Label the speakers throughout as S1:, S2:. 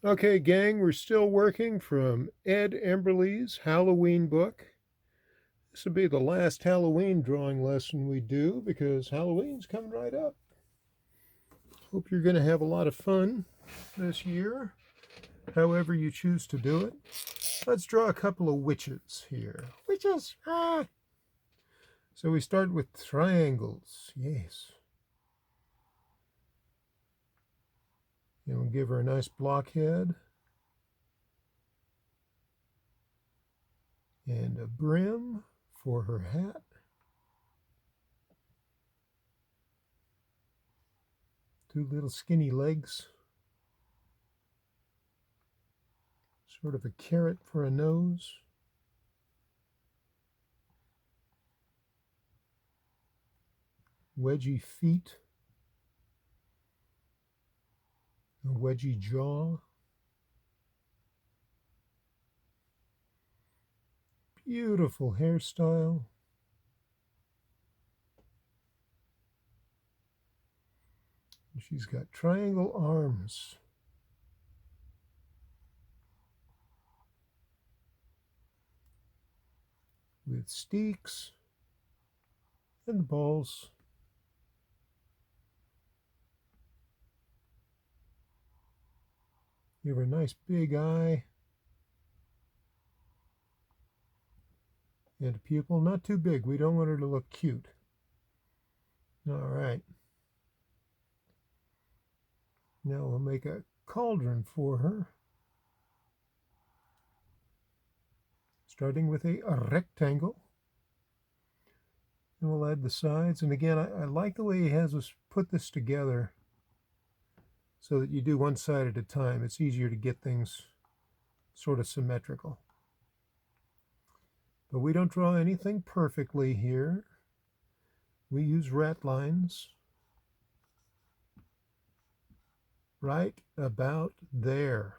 S1: Okay, gang, we're still working from Ed Emberley's Halloween book. This will be the last Halloween drawing lesson we do because Halloween's coming right up. Hope you're going to have a lot of fun this year, however you choose to do it. Let's draw a couple of witches here. Witches! Ah! So we start with triangles. Yes. And we'll give her a nice blockhead. And a brim for her hat. Two little skinny legs. Sort of a carrot for a nose. Wedgy feet. A wedgy jaw. Beautiful hairstyle. She's got triangle arms. With steaks and the balls. Give her a nice big eye. And a pupil, not too big. We don't want her to look cute. All right. Now we'll make a cauldron for her. Starting with a rectangle. And we'll add the sides. And again, I like the way he has us put this together so that you do one side at a time. It's easier to get things sort of symmetrical. But we don't draw anything perfectly here. We use rat lines right about there.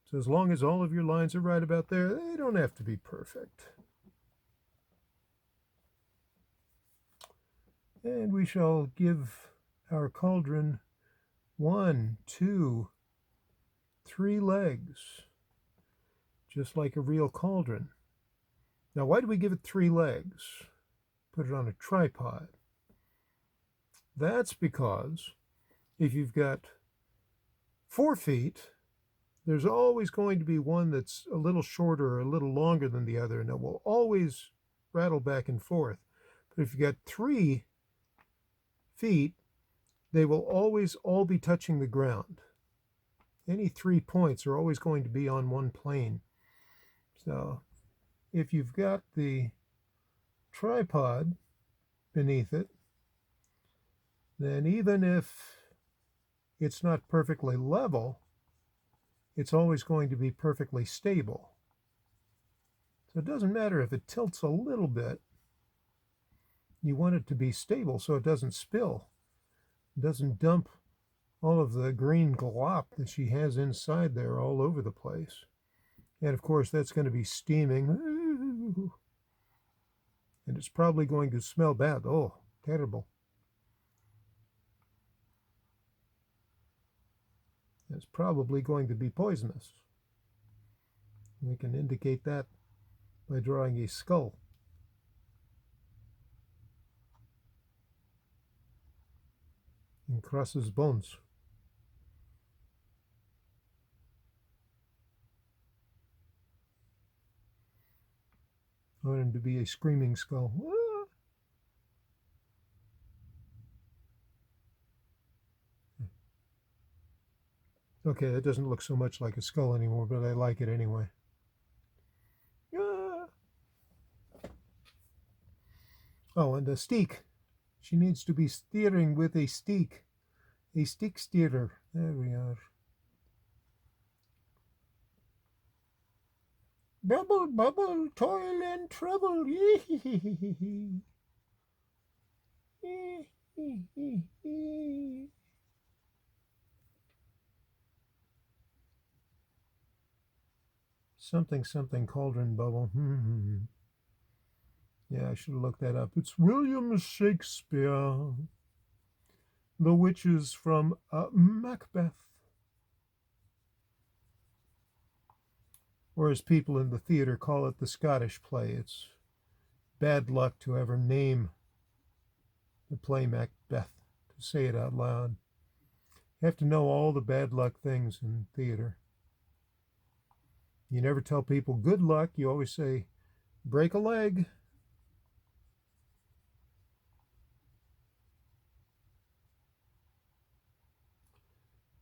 S1: So as long as all of your lines are right about there, they don't have to be perfect. And we shall give our cauldron 1, 2, 3 legs, just like a real cauldron. Now, why do we give it 3 legs? Put it on a tripod. That's because if you've got 4 feet, there's always going to be one that's a little shorter or a little longer than the other, and it will always rattle back and forth. But if you've got 3 feet, they will always all be touching the ground. Any 3 points are always going to be on one plane. So if you've got the tripod beneath it, then even if it's not perfectly level, it's always going to be perfectly stable. So it doesn't matter if it tilts a little bit. You want it to be stable so it doesn't spill. It doesn't dump all of the green glop that she has inside there all over the place. And of course, that's going to be steaming. And it's probably going to smell bad. Oh, terrible. It's probably going to be poisonous. We can indicate that by drawing a skull. And crosses bones. I want him to be a screaming skull. Okay, that doesn't look so much like a skull anymore, but I like it anyway. Oh, and a steak. She needs to be steering with a steak. A stick steerer. There we are. Bubble, bubble, toil and trouble. Something, something, cauldron bubble. Yeah, I should have looked that up. It's William Shakespeare. The witches from Macbeth. or as people in the theater call it, the Scottish play. It's bad luck to ever name the play Macbeth, to say it out loud. You have to know all the bad luck things in theater. You never tell people good luck. You always say, break a leg.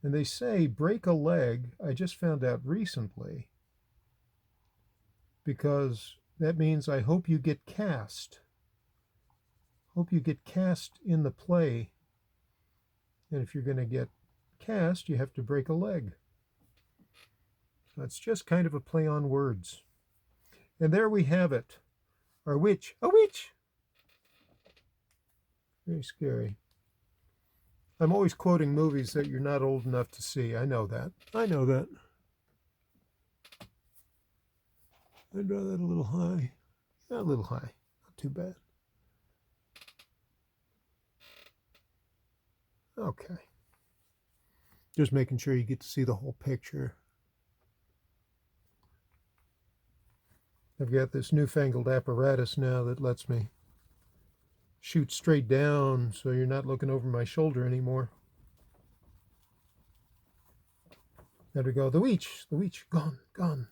S1: And they say break a leg, I just found out recently, because that means I hope you get cast. Hope you get cast in the play. And if you're going to get cast, you have to break a leg. So it's just kind of a play on words. And there we have it. Our witch. A witch! Very scary. I'm always quoting movies that you're not old enough to see. I know that. I know that. I'd draw that a little high. Not a little high. Not too bad. Okay. Just making sure you get to see the whole picture. I've got this newfangled apparatus now that lets me shoot straight down so you're not looking over my shoulder anymore. There we go. The witch, gone, gone.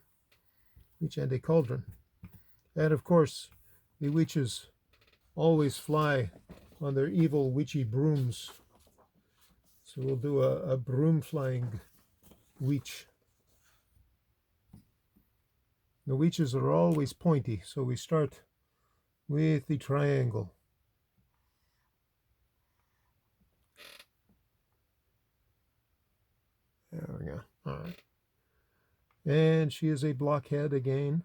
S1: Witch and a cauldron. And of course, the witches always fly on their evil witchy brooms. So we'll do a broom flying witch. The witches are always pointy, so we start with the triangle. There we go. All right. And she is a blockhead again.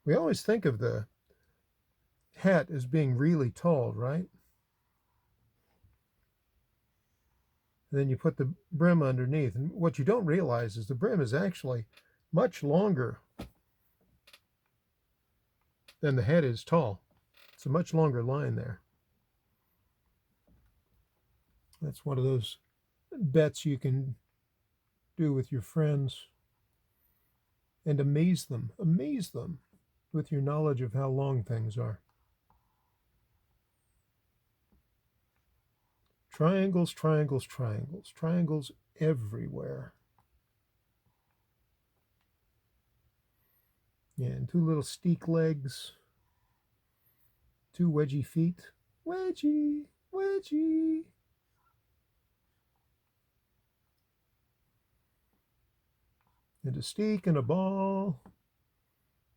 S1: We always think of the hat as being really tall, right? And then you put the brim underneath. And what you don't realize is the brim is actually much longer than the head is tall. It's a much longer line there. That's one of those bets you can do with your friends and amaze them with your knowledge of how long things are. Triangles, triangles, triangles, triangles everywhere. Yeah, and two little steak legs, two wedgy feet. Wedgie, wedgie. And a steak and a ball.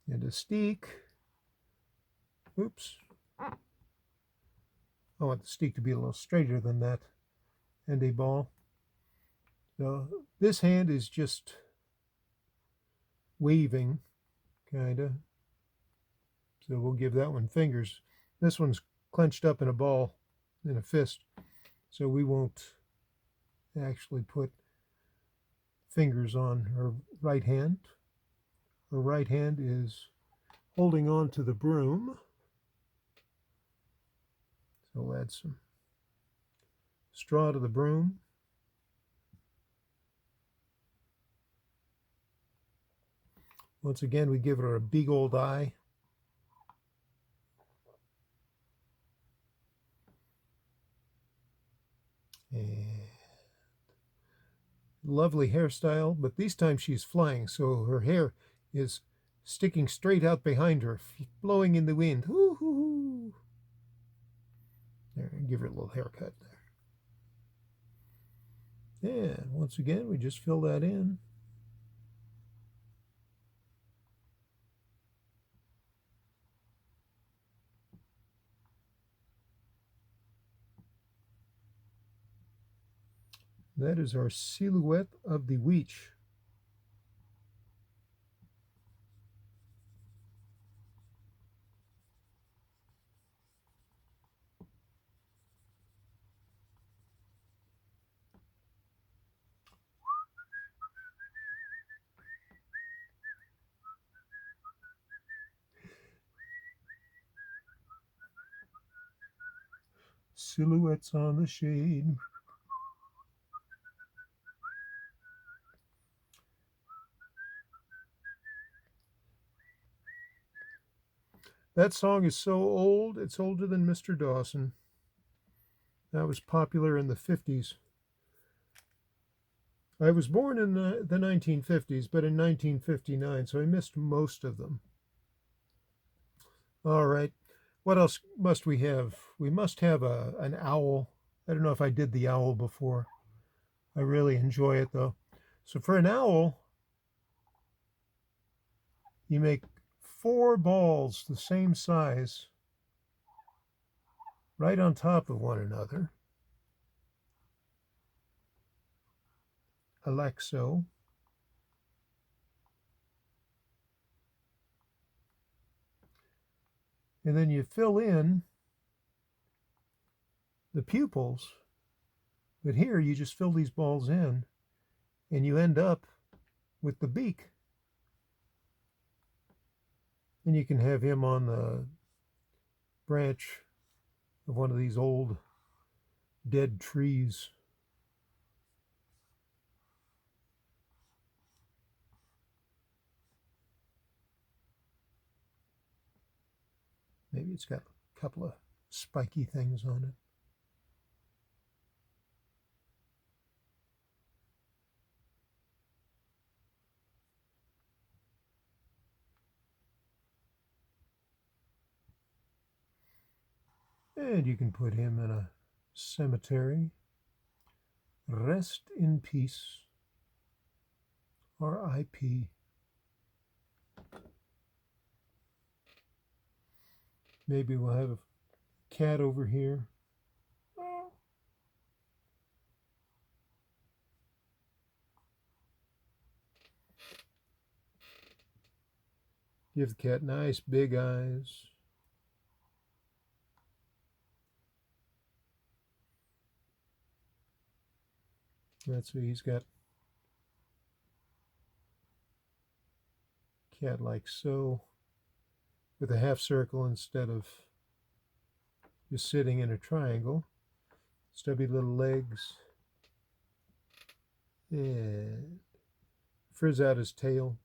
S1: And a steak. Oops. I want the steak to be a little straighter than that. And a ball. So this hand is just waving, kind of. So we'll give that one fingers. This one's clenched up in a ball, in a fist. So we won't actually put fingers on her right hand. Her right hand is holding on to the broom. So we'll add some straw to the broom. Once again, we give her a big old eye. And lovely hairstyle, but this time she's flying, so her hair is sticking straight out behind her, blowing in the wind. Hoo, hoo, hoo. There, give her a little haircut there. And once again, we just fill that in. That is our silhouette of the witch. Silhouettes on the shade. That song is so old, it's older than Mr. Dawson. That was popular in the 50s. I was born in the 1950s, but in 1959, so I missed most of them. All right. What else must we have? We must have an owl. I don't know if I did the owl before. I really enjoy it though. So for an owl, you make 4 balls the same size right on top of one another, like so. And then you fill in the pupils, but here you just fill these balls in and you end up with the beak. And you can have him on the branch of one of these old dead trees. Maybe it's got a couple of spiky things on it. And you can put him in a cemetery. Rest in peace. R.I.P. Maybe we'll have a cat over here. Give the cat nice big eyes. That's what he's got. Cat like so, with a half circle instead of just sitting in a triangle. Stubby little legs. And frizz out his tail.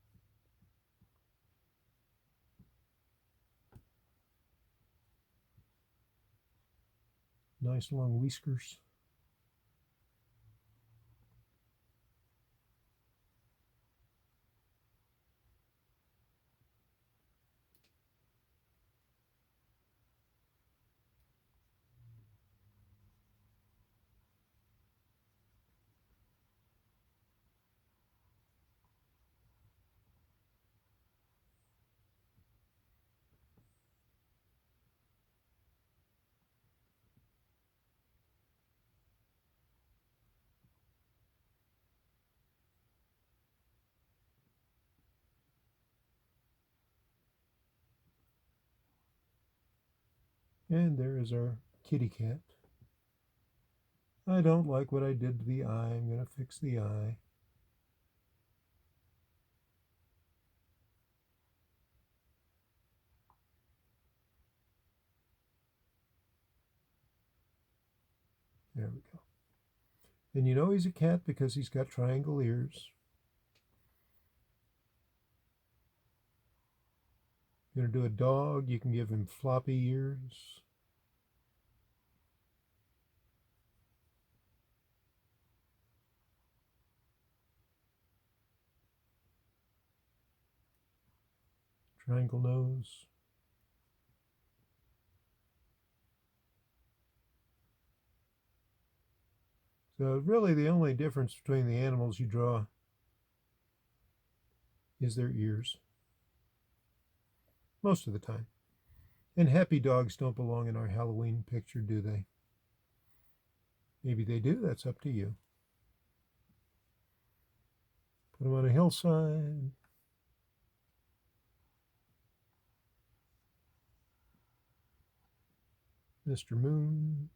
S1: Nice long whiskers. And there is our kitty cat. I don't like what I did to the eye. I'm going to fix the eye. There we go. And you know he's a cat because he's got triangle ears. You're going to do a dog, you can give him floppy ears. Triangle nose. So really the only difference between the animals you draw is their ears. Most of the time. And happy dogs don't belong in our Halloween picture, do they? Maybe they do, that's up to you. Put them on a hillside. Mr. Moon.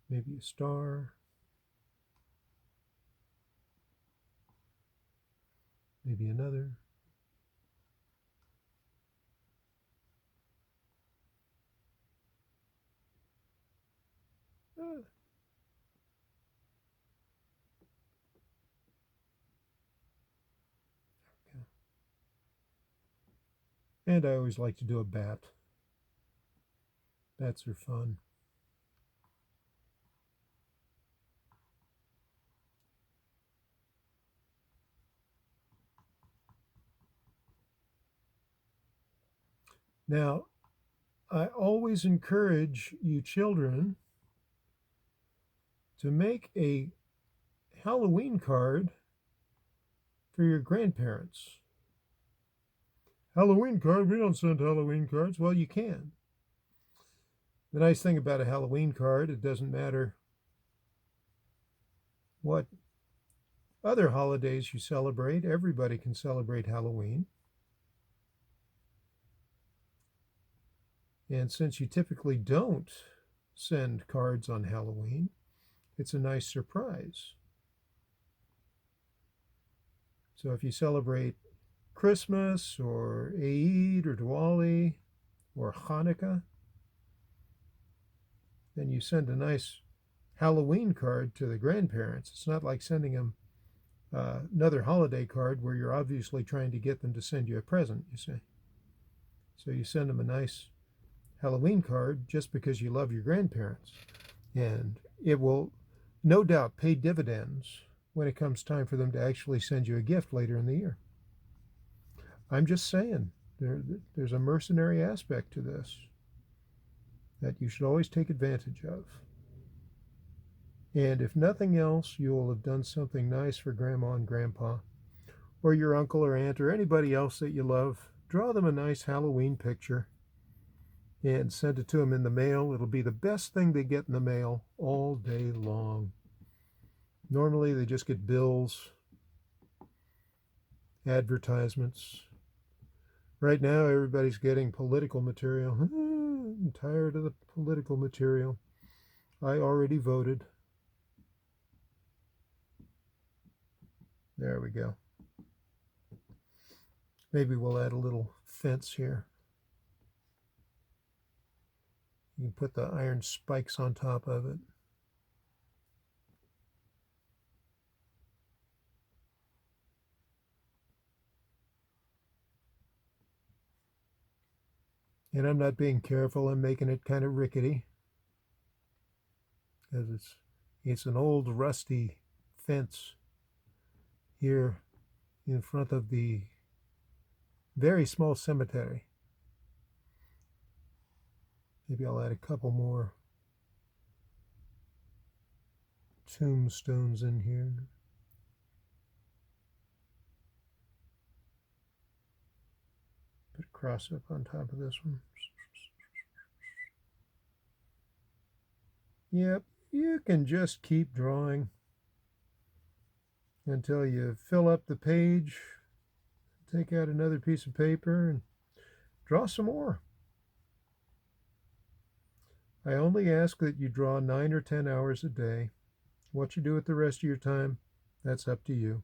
S1: Maybe a star. Maybe another. Ah. And I always like to do a bat. Bats are fun. Now, I always encourage you children to make a Halloween card for your grandparents. Halloween card? We don't send Halloween cards. Well, you can. The nice thing about a Halloween card, it doesn't matter what other holidays you celebrate. Everybody can celebrate Halloween. And since you typically don't send cards on Halloween, it's a nice surprise. So if you celebrate Christmas or Eid or Diwali or Hanukkah, then you send a nice Halloween card to the grandparents. It's not like sending them another holiday card where you're obviously trying to get them to send you a present, you see. So you send them a nice Halloween card just because you love your grandparents. And it will no doubt pay dividends when it comes time for them to actually send you a gift later in the year. I'm just saying, there's a mercenary aspect to this that you should always take advantage of. And if nothing else, you will have done something nice for Grandma and Grandpa, or your uncle or aunt, or anybody else that you love. Draw them a nice Halloween picture and send it to them in the mail. It'll be the best thing they get in the mail all day long. Normally they just get bills, advertisements. Right now everybody's getting political material. I'm tired of the political material. I already voted. There we go. Maybe we'll add a little fence here. You can put the iron spikes on top of it. And I'm not being careful. I'm making it kind of rickety, because it's an old rusty fence here in front of the very small cemetery. Maybe I'll add a couple more tombstones in here. Put a cross up on top of this one. Yep, you can just keep drawing until you fill up the page. Take out another piece of paper and draw some more. I only ask that you draw 9 or 10 hours a day. What you do with the rest of your time, that's up to you.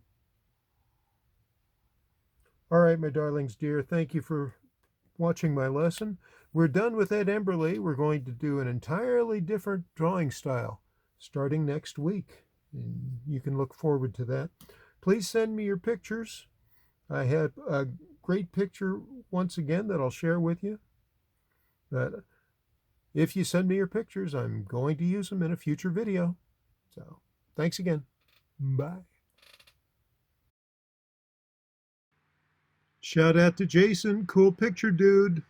S1: All right, my darlings dear, thank you for watching my lesson. We're done with Ed Emberley. We're going to do an entirely different drawing style starting next week. And you can look forward to that. Please send me your pictures. I have a great picture once again that I'll share with you. But if you send me your pictures, I'm going to use them in a future video. So thanks again. Bye. Shout out to Jason. Cool picture, dude.